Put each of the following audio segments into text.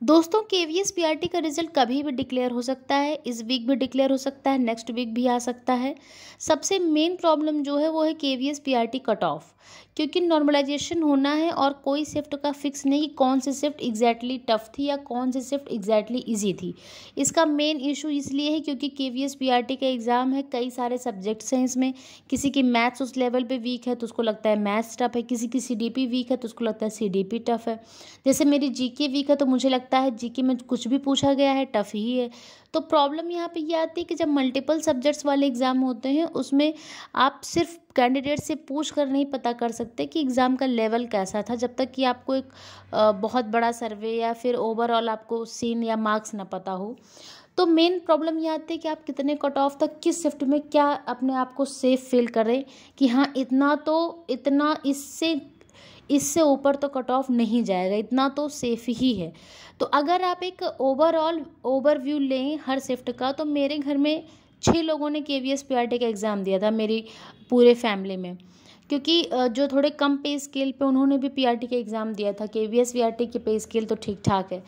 दोस्तों, KVS PRT का result कभी भी डिक्लेयर हो सकता है। इस वीक भी डिक्लेयर हो सकता है, नेक्स्ट वीक भी आ सकता है। सबसे मेन प्रॉब्लम जो है वो है केवीएस पीआरटी कट ऑफ, क्योंकि नॉर्मलाइजेशन होना है और कोई शिफ्ट का फिक्स नहीं कि कौन सी शिफ्ट एग्जैक्टली टफ थी या कौन सी शिफ्ट एग्जैक्टली इजी थी। इसका मेन इशू इसलिए है क्योंकि केवीएस पीआरटी का एग्ज़ाम है, कई सारे सब्जेक्ट्स हैं इसमें। किसी की मैथ्स उस लेवल पे वीक है तो उसको लगता है मैथ्स टफ है, किसी की सीडीपी वीक है तो उसको लगता है सीडीपी टफ है। जैसे मेरी जीके वीक है तो मुझे लगता है जीके में कुछ भी पूछा गया है टफ ही है। तो प्रॉब्लम यहाँ पे ये आती है कि जब मल्टीपल सब्जेक्ट्स वाले एग्ज़ाम होते हैं उसमें आप सिर्फ कैंडिडेट से पूछ कर नहीं पता कर सकते कि एग्ज़ाम का लेवल कैसा था, जब तक कि आपको एक बहुत बड़ा सर्वे या फिर ओवरऑल आपको सीन या मार्क्स ना पता हो। तो मेन प्रॉब्लम ये आती है कि आप कितने कट ऑफ तक किस शिफ्ट में क्या अपने आप को सेफ फील करें कि हाँ इतना इससे ऊपर तो कट ऑफ नहीं जाएगा, इतना तो सेफ ही है। तो अगर आप एक ओवरऑल ओवरव्यू लें हर शिफ्ट का, तो मेरे घर में 6 लोगों ने केवीएस पीआरटी का एग्ज़ाम दिया था मेरी पूरे फैमिली में, क्योंकि जो थोड़े कम पे स्केल पे उन्होंने भी पीआरटी का एग्ज़ाम दिया था। केवीएस पीआरटी की पे स्केल तो ठीक ठाक है।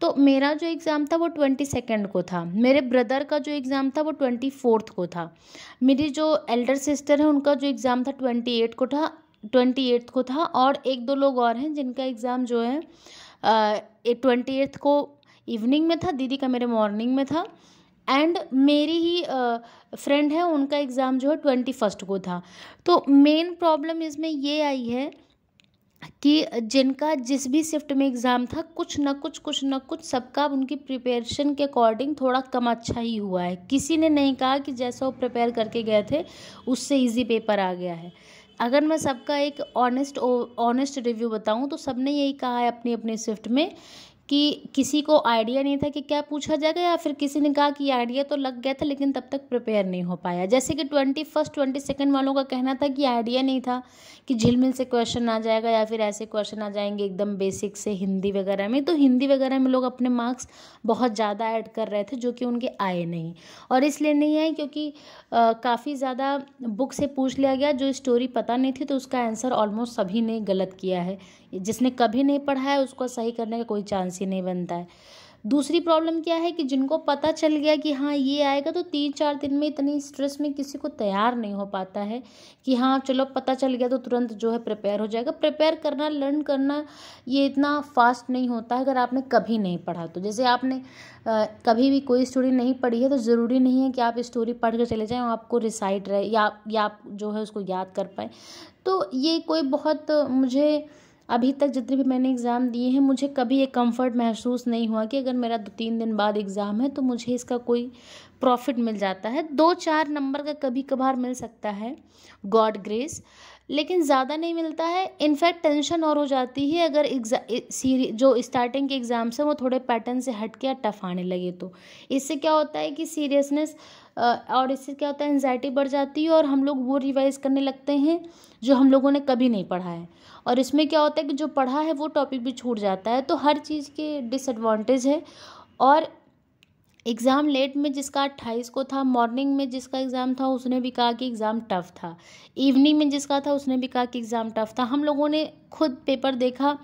तो मेरा जो एग्ज़ाम था वो 22 को था, मेरे ब्रदर का जो एग्ज़ाम था वो 24 को था, मेरी जो एल्डर सिस्टर है उनका जो एग्ज़ाम था 28 को था और एक दो लोग और हैं जिनका एग्ज़ाम जो है 28 को इवनिंग में था, दीदी का मेरे मॉर्निंग में था। एंड मेरी ही फ्रेंड है उनका एग्ज़ाम जो है 21 को था। तो मेन प्रॉब्लम इसमें ये आई है कि जिनका जिस भी शिफ्ट में एग्ज़ाम था कुछ ना कुछ सबका उनकी प्रिपरेशन के अकॉर्डिंग थोड़ा कम अच्छा ही हुआ है। किसी ने नहीं कहा कि जैसा वो प्रिपेयर करके गए थे उससे इजी पेपर आ गया है। अगर मैं सबका एक ऑनेस्ट रिव्यू बताऊं तो सबने यही कहा है अपनी अपनी शिफ्ट में कि किसी को आइडिया नहीं था कि क्या पूछा जाएगा, या फिर किसी ने कहा कि आइडिया तो लग गया था लेकिन तब तक प्रिपेयर नहीं हो पाया। जैसे कि 22 वालों का कहना था कि आइडिया नहीं था कि झिलमिल से क्वेश्चन आ जाएगा या फिर ऐसे क्वेश्चन आ जाएंगे एकदम बेसिक से हिंदी वगैरह में। तो हिंदी वगैरह में लोग अपने मार्क्स बहुत ज़्यादा ऐड कर रहे थे जो कि उनके आए नहीं, और इसलिए नहीं आए क्योंकि काफ़ी ज़्यादा बुक से पूछ लिया गया। जो स्टोरी पता नहीं थी तो उसका आंसर ऑलमोस्ट सभी ने गलत किया है। जिसने कभी नहीं पढ़ा है उसको सही करने का कोई चांस ही नहीं बनता है। दूसरी प्रॉब्लम क्या है कि जिनको पता चल गया कि हाँ ये आएगा तो 3-4 दिन में इतनी स्ट्रेस में किसी को तैयार नहीं हो पाता है कि हाँ चलो पता चल गया तो तुरंत जो है प्रिपेयर हो जाएगा। प्रिपेयर करना, लर्न करना ये इतना फास्ट नहीं होता है अगर आपने कभी नहीं पढ़ा तो। जैसे आपने कभी भी कोई स्टोरी नहीं पढ़ी है तो ज़रूरी नहीं है कि आप स्टोरी पढ़ कर चले जाएँ और आपको रिसाइट रहे या आप जो है उसको याद कर पाएँ। तो ये कोई बहुत मुझे अभी तक जितने भी मैंने एग्ज़ाम दिए हैं मुझे कभी ये कंफर्ट महसूस नहीं हुआ कि अगर मेरा 2-3 दिन बाद एग्ज़ाम है तो मुझे इसका कोई प्रॉफिट मिल जाता है। 2-4 नंबर का कभी कभार मिल सकता है, गॉड ग्रेस, लेकिन ज़्यादा नहीं मिलता है। इनफैक्ट टेंशन और हो जाती है अगर जो स्टार्टिंग के एग्ज़ाम्स हैं वो थोड़े पैटर्न से हट के या टफ आने लगे तो। इससे क्या होता है कि सीरियसनेस और इससे क्या होता है एंजाइटी बढ़ जाती है और हम लोग वो रिवाइज़ करने लगते हैं जो हम लोगों ने कभी नहीं पढ़ा है। और इसमें क्या होता है कि जो पढ़ा है वो टॉपिक भी छूट जाता है। तो हर चीज़ के डिसएडवांटेज है। और एग्ज़ाम लेट में जिसका 28 को था, मॉर्निंग में जिसका एग्ज़ाम था उसने भी कहा कि एग्ज़ाम टफ़ था, इवनिंग में जिसका था उसने भी कहा कि एग्ज़ाम टफ़ था। हम लोगों ने खुद पेपर देखा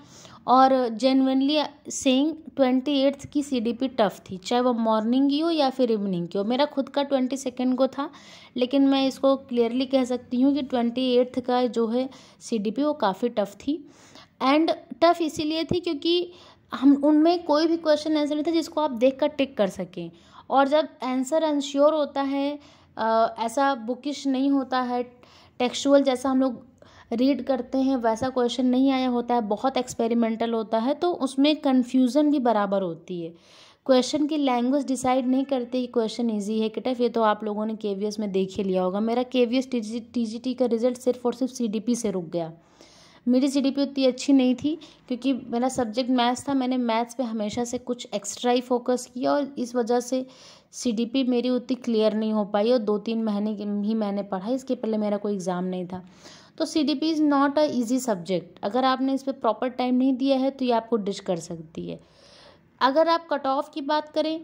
और जेन्युइनली सेइंग 28 की सीडीपी टफ़ थी, चाहे वो मॉर्निंग की हो या फिर इवनिंग की हो। मेरा खुद का 22 को था, लेकिन मैं इसको क्लियरली कह सकती हूँ कि 28 का जो है सीडीपी वो काफ़ी टफ़ थी। एंड टफ़ इसीलिए थी क्योंकि हम उनमें कोई भी क्वेश्चन ऐसा नहीं था जिसको आप देख कर टिक कर सकें। और जब आंसर अनश्योर होता है, ऐसा बुकिश नहीं होता है, टेक्सचुअल जैसा हम लोग रीड करते हैं वैसा क्वेश्चन नहीं आया होता है, बहुत एक्सपेरिमेंटल होता है, तो उसमें कन्फ्यूज़न भी बराबर होती है। क्वेश्चन की लैंग्वेज डिसाइड नहीं करते कि क्वेश्चन इजी है कि टफ। ये तो आप लोगों ने केवीएस में देख ही लिया होगा। मेरा केवीएस टीजीटी का रिजल्ट सिर्फ और सिर्फ सीडीपी से रुक गया। मेरी सीडीपी उतनी अच्छी नहीं थी क्योंकि मेरा सब्जेक्ट मैथ्स था। मैंने मैथ्स पे हमेशा से कुछ एक्स्ट्रा ही फोकस किया और इस वजह से सीडीपी मेरी उतनी क्लियर नहीं हो पाई और 2-3 महीने ही मैंने पढ़ा, इसके पहले मेरा कोई एग्ज़ाम नहीं था। तो CDP is not a easy subject. अगर आपने इस पर प्रॉपर टाइम नहीं दिया है तो ये आपको डिश कर सकती है। अगर आप कट ऑफ की बात करें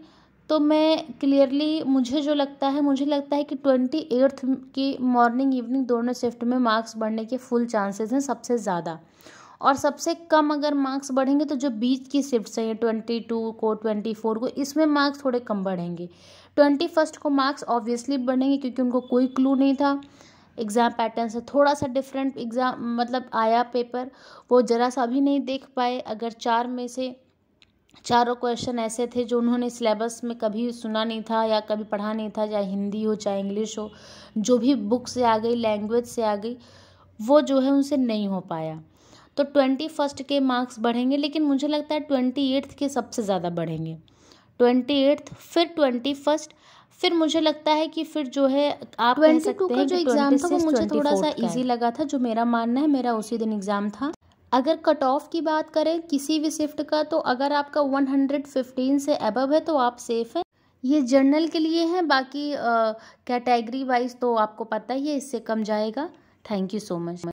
तो मैं क्लियरली मुझे लगता है कि 28 की मॉर्निंग इवनिंग दोनों शिफ्ट में मार्क्स बढ़ने के फुल चांसेस हैं सबसे ज़्यादा। और सबसे कम अगर मार्क्स बढ़ेंगे तो जो बीच की शिफ्ट्स हैं, ये 22 को 24 को, इसमें मार्क्स थोड़े कम बढ़ेंगे। 21 को मार्क्स ऑब्वियसली बढ़ेंगे क्योंकि उनको कोई क्लू नहीं था, एग्ज़ाम पैटर्न से थोड़ा सा डिफरेंट एग्ज़ाम मतलब आया पेपर, वो ज़रा सा भी नहीं देख पाए। अगर 4 में से चारों क्वेश्चन ऐसे थे जो उन्होंने सिलेबस में कभी सुना नहीं था या कभी पढ़ा नहीं था, चाहे हिंदी हो चाहे इंग्लिश हो, जो भी बुक से आ गई, लैंग्वेज से आ गई, वो जो है उनसे नहीं हो पाया। तो 21 के मार्क्स बढ़ेंगे, लेकिन मुझे लगता है 28 के सबसे ज़्यादा बढ़ेंगे। 28 फिर 21, फिर मुझे लगता है कि फिर जो है आप कह सकते हैं जो एग्ज़ाम था वो मुझे थोड़ा सा इजी लगा था, जो मेरा मानना है, मेरा उसी दिन एग्ज़ाम था। अगर कट ऑफ की बात करें किसी भी शिफ्ट का, तो अगर आपका 115 से अबव है तो आप सेफ़ हैं। ये जर्नल के लिए है, बाकी कैटेगरी वाइज तो आपको पता ही है, इससे कम जाएगा। Thank you so much.